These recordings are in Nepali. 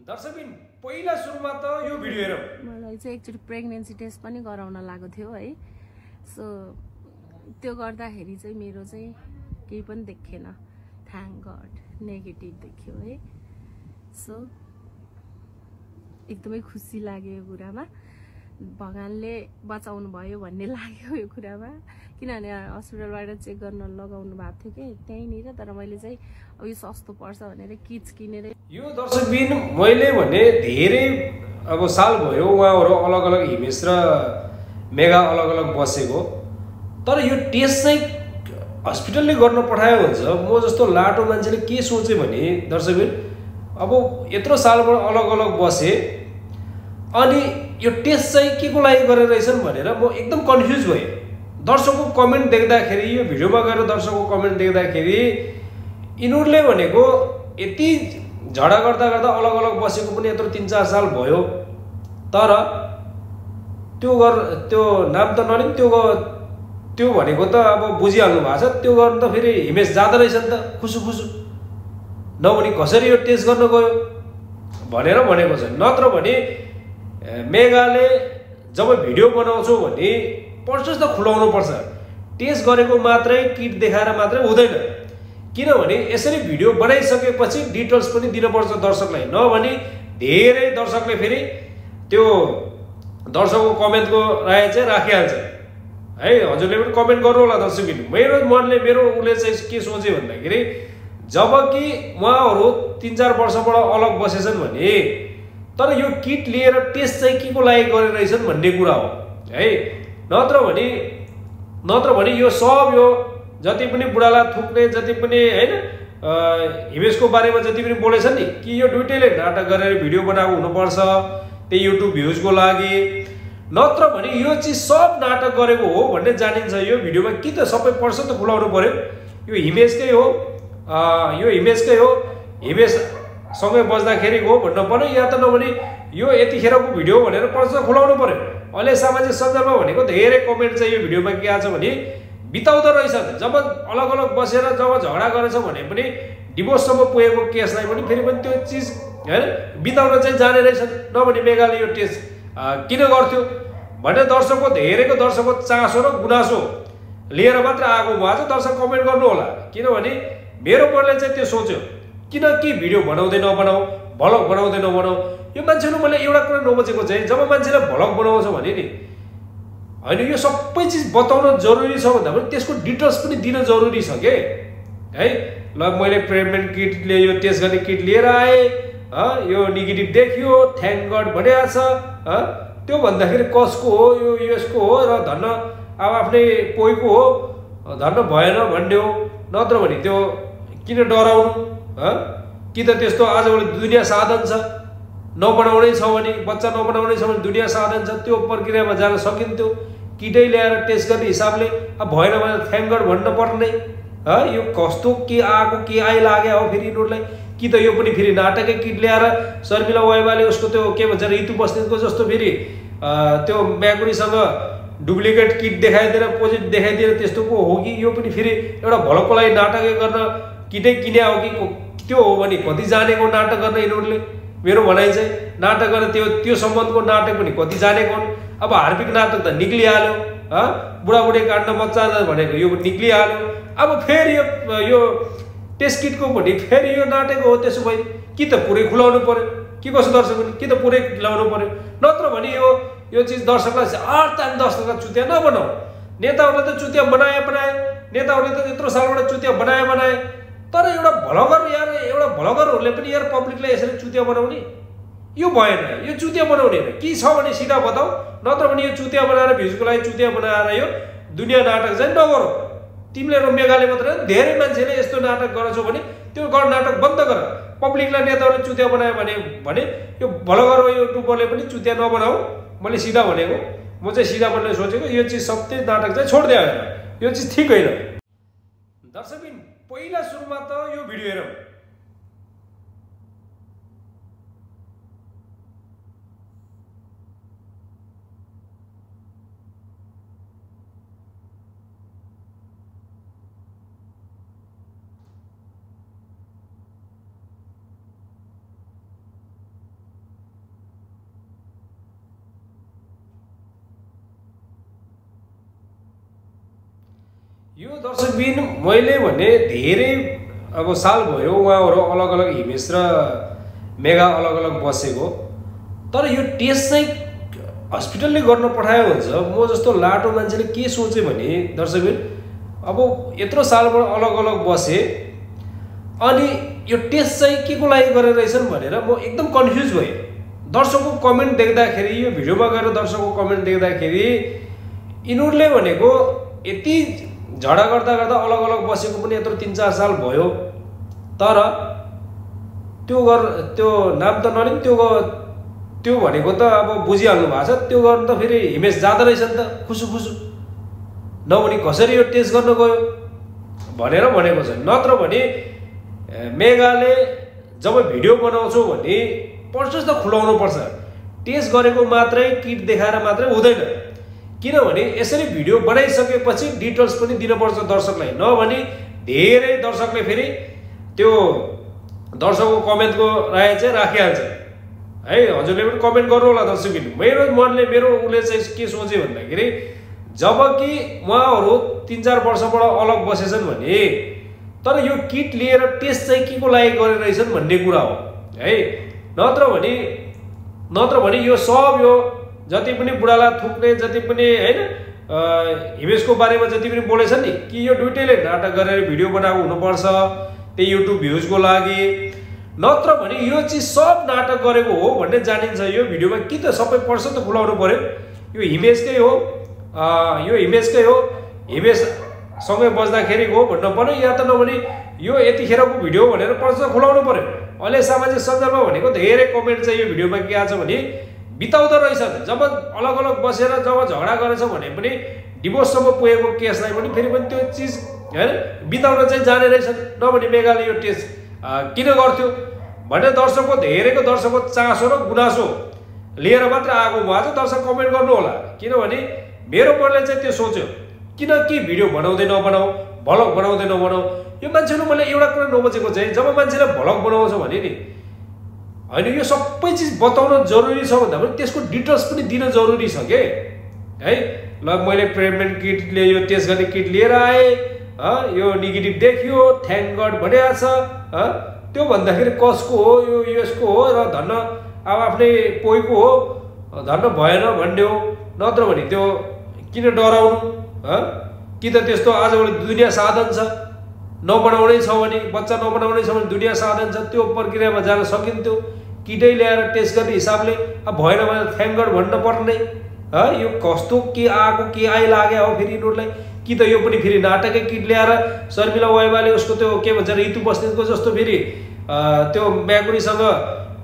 दर्शकबिन पहिला सुरुमा त यो भिडियो हेरौँ। मलाई चाहिँ एकचोटि प्रेग्नेन्सी टेस्ट पनि गराउन लागेको थियो है। सो त्यो गर्दाखेरि चाहिँ मेरो चाहिँ केही पनि देखेन, थ्याङ्क गड नेगेटिभ देखियो है। सो एकदमै खुसी लाग्यो यो कुरामा, भगवानले बचाउनु भयो भन्ने लाग्यो यो कुरामा। किनभने हस्पिटलबाट चेक गर्न लगाउनु भएको थियो कि त्यहीँनिर, तर मैले चाहिँ अब यो सस्तो पर्छ भनेर किट्स किनेर। यो दर्शकबिन मैले भने धेरै अब साल भयो उहाँहरू अलग अलग हिमेश र मेगा अलग अलग बसेको, तर यो टेस्ट चाहिँ हस्पिटलले गर्न पठायो भन्छ। म जस्तो लाटो मान्छेले के सोचेँ भने दर्शकबिन, अब यत्रो सालबाट अलग अलग बसे अनि यो टेस्ट चाहिँ के को लागि गरेर रहेछन् भनेर म एकदम कन्फ्युज भएँ। दर्शकको कमेन्ट देख्दाखेरि, यो भिडियोमा गएर दर्शकको कमेन्ट देख्दाखेरि यिनीहरूले भनेको यति झगडा गर्दा गर्दा अलग अलग बसेको पनि यत्रो 3-4 साल भयो, तर त्यो नाम त नलिउँ, त्यो भनेको त अब बुझिहाल्नु भएको छ। त्यो गर्नु त फेरि हिमेश जाँदो रहेछ नि त खुसु खुसु, नभने कसरी यो टेस्ट गर्न गयो भनेर भनेको छ। नत्र भने मेगाले जब भिडियो बनाउँछौ भने पर्सेस त खुलाउनु पर्छ, टेस्ट गरेको मात्रै किट देखाएर मात्रै हुँदैन। किनभने यसरी भिडियो बनाइसकेपछि डिटेल्स पनि दिनुपर्छ दर्शकलाई, नभने धेरै दर्शकले फेरि त्यो दर्शकको कमेन्टको राय चाहिँ राखिहाल्छ है। हजुरले पनि कमेन्ट गर्नु होला दर्शकबिन। मेरो मनले उसले चाहिँ के सोचे भन्दाखेरि, जब कि उहाँहरू 3-4 वर्षबाट अलग बसेछन् भने, तर यो किट लिएर टेस्ट चाहिँ के को लागि गरेर रहेछन् भन्ने कुरा हो है। नत्र भने यो सब यो जति पनि बुढालाई थुक्ने जति पनि हैन हिमेशको बारेमा जति पनि बोलेछन् नि, कि यो दुइटैले नाटक गरेर भिडियो बनाएको हुनुपर्छ त्यही युट्युब भ्युजको लागि, नत्र भने यो चिज सब नाटक गरेको हो भन्ने जानिन्छ। यो भिडियोमा कि त सबै पर्छ त खुलाउनु पर्यो, यो हिमेशकै हो, हिमेशसँगै बस्दाखेरि हो भन्नु पर्यो, या त नभने यो यतिखेरको भिडियो भनेर पर्छ खुलाउनु पर्यो। अहिले सामाजिक सञ्जालमा भनेको धेरै कमेन्ट चाहिँ यो भिडियोमा के आछ भने, बिताउँदो रहेछ जब अलग अलग बसेर जब झगडा गरेछ भने पनि डिभोर्ससम्म पुगेको केसलाई पनि फेरि पनि त्यो चिज हैन बिताउन चाहिँ जाने रहेछ। नभने मेगाले यो टेस्ट किन गर्थ्यो भने धेरैको दर्शकको चासो र गुनासो लिएर मात्र आएको भए चाहिँ दर्शक कमेन्ट गर्नु होला। किनभने मेरो मनले चाहिँ त्यो सोच्यो, किन के भिडियो बनाउँदै नबनाऊ, भ्लग बनाउँदै नबनाऊ। यो मान्छेले मैले एउटा कुरा नबुझेको चाहिँ, जब मान्छेले भ्लग बनाउँछ भने नि होइन यो सबै चिज बताउन जरुरी छ भन्दा पनि त्यसको डिटेल्स पनि दिन जरुरी छ के है। ल मैले प्रेग्नेन्ट किटले यो टेस्ट गर्ने किट लिएर आएँ, यो नेगेटिभ देखियो, थ्याङ्क गड भनिएको छ, त्यो भन्दाखेरि कसको हो, यो यसको हो र धन्न अब आफ्नै पोइको हो, धन्न भएन भन्ने हो। नत्र भने त्यो किन डराउनु, कि त त्यस्तो आजभोलि दुनियाँ साधन छ, नबनाउनै छ भने बच्चा नबनाउनै छ भने दुनियाँ साधन छ, त्यो प्रक्रियामा जान सकिन्थ्यो। किटै ल्याएर टेस्ट गर्ने हिसाबले अब भएन भने थ्याङ्क गड भन्न पर्ने। यो कस्तो के आएको के आइलाग्यो हो फेरि यिनीहरूलाई, कि त यो पनि फेरि नाटकै किट ल्याएर शर्मिला वाइवाले उसको त्यो के भन्छ ऋतु बस्नेतको जस्तो फेरि त्यो म्याकुरीसँग डुप्लिकेट किट देखाइदिएर पोजिटिभ देखाइदिएर त्यस्तोको हो कि यो पनि फेरि एउटा भलोको लागि नाटकै गर्न किटै किने हो कि त्यो हो भने कति जानेको नाटक गर्न यिनीहरूले। मेरो भनाइ चाहिँ नाटक गर्न त्यो सम्बन्धको नाटक पनि कति जानेको। अब हार्पिक नाटक त निक्लिहाल्यो, बुढाबुढी काट्न मजा भनेको यो निक्लिहाल्यो। अब फेरि यो टेस्ट किटको पनि फेरि यो नाटक हो। त्यसो भए कि त पुरै खुलाउनु पर्यो, कि कसो दर्शक पनि कि त पुरै खुलाउनु पर्यो। नत्र भने यो चिज दर्शकलाई दर्शकलाई चुतिया नबनाऊ। नेताहरूले त चुतिया बनाए, नेताहरूले त यत्रो सालबाट चुतिया बनाए, तर एउटा भ्लगरहरूले पनि यार पब्लिकलाई यसरी चुतिया बनाउने यो भएन। यो चुतिया बनाउने होइन, के छ भने सिधा बताऊ। नत्र भने यो चुतिया बनाएर भ्युजको लागि चुतिया बनाएर यो दुनियाँ नाटक चाहिँ नगरौ। तिमीले र मेगाले मात्र धेरै मान्छेले यस्तो नाटक गरेछौ भने त्यो नाटक बन्द गर। पब्लिकलाई नेताहरूले चुतिया बनायो भने यो भ्लगर युट्युबरले पनि चुतिया नबनाऊ। मैले सिधा भनेको, म चाहिँ सिधा भन्ने सोचेको। यो चिज सबै नाटक चाहिँ छोड्दै आएर यो चिज ठिक होइन। दर्शकबिन पहिला सुरुमा त यो भिडियो हेरौँ। यो दर्शकबिन मैले भने धेरै अब साल भयो उहाँहरू अलग अलग हिमेश र मेगा अलग अलग बसेको, तर यो टेस्ट चाहिँ हस्पिटलले गर्न पठायो भन्छ। म जस्तो लाटो मान्छेले के सोचेँ भने दर्शकबिन, अब यत्रो सालबाट अलग अलग बसे अनि यो टेस्ट चाहिँ के को लागि गरेर रहेछन् भनेर म एकदम कन्फ्युज भएँ। दर्शकको कमेन्ट देख्दाखेरि, यो भिडियोमा गएर दर्शकको कमेन्ट देख्दाखेरि यिनीहरूले भनेको यति झगडा गर्दा गर्दा अलग अलग बसेको पनि यत्रो 3-4 साल भयो, तर त्यो नाम त नलिउँ, त्यो भनेको त अब बुझिहाल्नु भएको छ। त्यो गर्नु त फेरि हिमेश जाँदो रहेछ नि त खुसु नभनी कसरी यो टेस्ट गर्न गयो भनेर भनेको छ। नत्र भने मेगाले जब भिडियो बनाउँछौ भने प्रोसेस त खुलाउनु पर्छ। टेस्ट गरेको मात्रै किट देखाएर मात्रै हुँदैन, किनभने यसरी भिडियो बनाइसकेपछि डिटेल्स पनि दिनुपर्छ दर्शकलाई। नभने धेरै दर्शकले फेरि त्यो दर्शकको कमेन्टको राय चाहिँ राखिहाल्छ है। हजुरले पनि कमेन्ट गर्नु होला दर्शकबिन। मेरो मनले उसले चाहिँ के सोचे भन्दाखेरि, जब कि उहाँहरू 3-4 वर्षबाट अलग बसेछन् भने तर यो किट लिएर टेस्ट चाहिँ के को लागि गरेर रहेछन् भन्ने कुरा हो है। नत्र भने यो सब यो जति पनि बुढाला थुक्ने जति पनि हैन हिमेशको बारेमा जति पनि बोलेछन् नि कि यो दुईटैले नाटक गरेर भिडियो बनाएको हुनुपर्छ त्यही युट्युब भ्युजको लागि, नत्र भने यो चिज सब नाटक गरेको हो भन्ने जानिन्छ। यो भिडियोमा कि त सबै पर्सन त खुलाउनु पर्यो। यो हिमेशकै हो, हिमेश सँगै बस्दाखेरि हो भन्न पर्यो, या त नभने यो यतिखेरको भिडियो भनेर पर्सन खुलाउनु पर्यो। अहिले सामाजिक सञ्जालमा भनेको धेरै कमेन्ट चाहिँ यो भिडियोमा के आछ भने बिताउँदो रहेछ। जब अलग अलग बसेर जब झगडा गरेछ भने पनि डिभोर्ससम्म पुगेको केसलाई पनि फेरि पनि त्यो चिज हैन बिताउन चाहिँ जाने रहेछन्। नभने मेगाले यो टेस्ट किन गर्थ्यो भने दर्शकको चासो र गुनासो लिएर मात्र आएको भए चाहिँ दर्शक कमेन्ट गर्नु होला। किनभने मेरो मनले चाहिँ त्यो सोच्यो, किन के भिडियो बनाउँदै नबनाऊ, भ्लग बनाउँदै नबनाऊ। यो मान्छेले मैले एउटा कुरा नबुझेको चाहिँ, जब मान्छेले भ्लग बनाउँछ भने नि होइन यो सबै चिज बताउन जरुरी छ भन्दा पनि त्यसको डिटेल्स पनि दिन जरुरी छ के है। ल मैले प्रेगनेन्ट किटले यो टेस्ट गर्ने किट लिएर आएँ, यो नेगेटिभ देखियो, थ्याङ्क गड भनिएको छ। त्यो भन्दाखेरि कसको हो, यो युएसको हो र धन्न अब आफ्नै पोइको हो, धन्न भएन भन्ने हो। नत्र भने त्यो किन डराउनु कि त त्यस्तो आजभोलि दुनियाँ साधन छ, नबनाउनै छ भने बच्चा नबनाउनै छ भने दुनियाँ साधन छ, त्यो प्रक्रियामा जान सकिन्थ्यो। किटै ल्याएर टेस्ट गर्ने हिसाबले अब भएन भने थ्याङ्क गड भन्न पर्ने। यो कस्तो के आएको के आइलाग्यो हो फेरि यिनीहरूलाई, कि त यो पनि फेरि नाटकै किट ल्याएर शर्मिला वाइवाले उसको त्यो के भन्छ ऋतु बस्नेतको जस्तो फेरि त्यो म्याकुरीसँग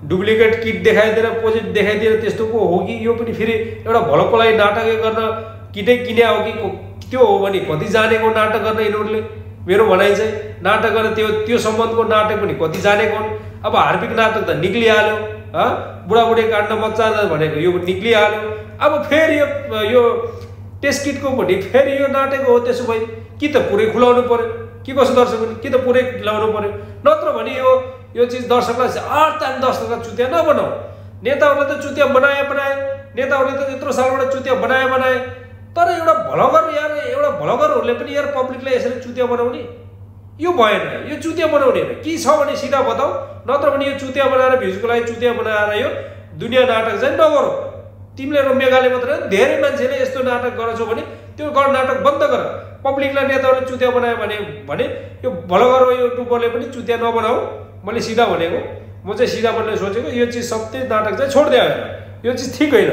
डुप्लिकेट किट देखाइदिएर पोजिटिभ देखाइदिएर त्यस्तोको हो कि यो पनि फेरि एउटा भलको लागि नाटकै गर्न किटै किन्या हो कि त्यो हो भने कति जानेको नाटक गर्न यिनीहरूले। मेरो भनाइ चाहिँ नाटक गर्न त्यो सम्बन्धको नाटक पनि कति जानेको हुन्। अब हार्पिक नाटक त निक्लिहाल्यो, बुढाबुढी काट्न मच्चा भनेको यो निक्लिहाल्यो। अब फेरि यो टेस्ट किटको पनि फेरि यो नाटक हो। त्यसो भए कि त पुरै खुलाउनु पर्यो कि कसो दर्शक कि त पुरै खुलाउनु पर्यो। नत्र भने यो चिज दर्शकलाई दर्शकलाई चुतिया नबनाऊ। नेताहरूले त चुतिया बनाए, नेताहरूले त यत्रो सालबाट चुतिया बनाए, तर एउटा भ्लगरहरूले पनि यार पब्लिकलाई यसरी चुतिया बनाउने यो भएन। यो चुतिया बनाउने होइन, के छ भने सिधा बताऊ। नत्र भने यो चुतिया बनाएर भ्युजको लागि चुतिया बनाएर यो दुनियाँ नाटक चाहिँ नगरौ। तिमीले र मेगाले मात्र धेरै मान्छेले यस्तो नाटक गरेछौ भने त्यो नाटक बन्द गर। पब्लिकलाई नेताहरूले चुतिया बनायो भने यो भ्लगर युट्युबरले पनि चुतिया नबनाऊ। मैले सिधा भनेको, म चाहिँ सिधा भन्ने सोचेको। यो चिज सबै नाटक चाहिँ छोड्दै आएर यो चिज ठिक होइन।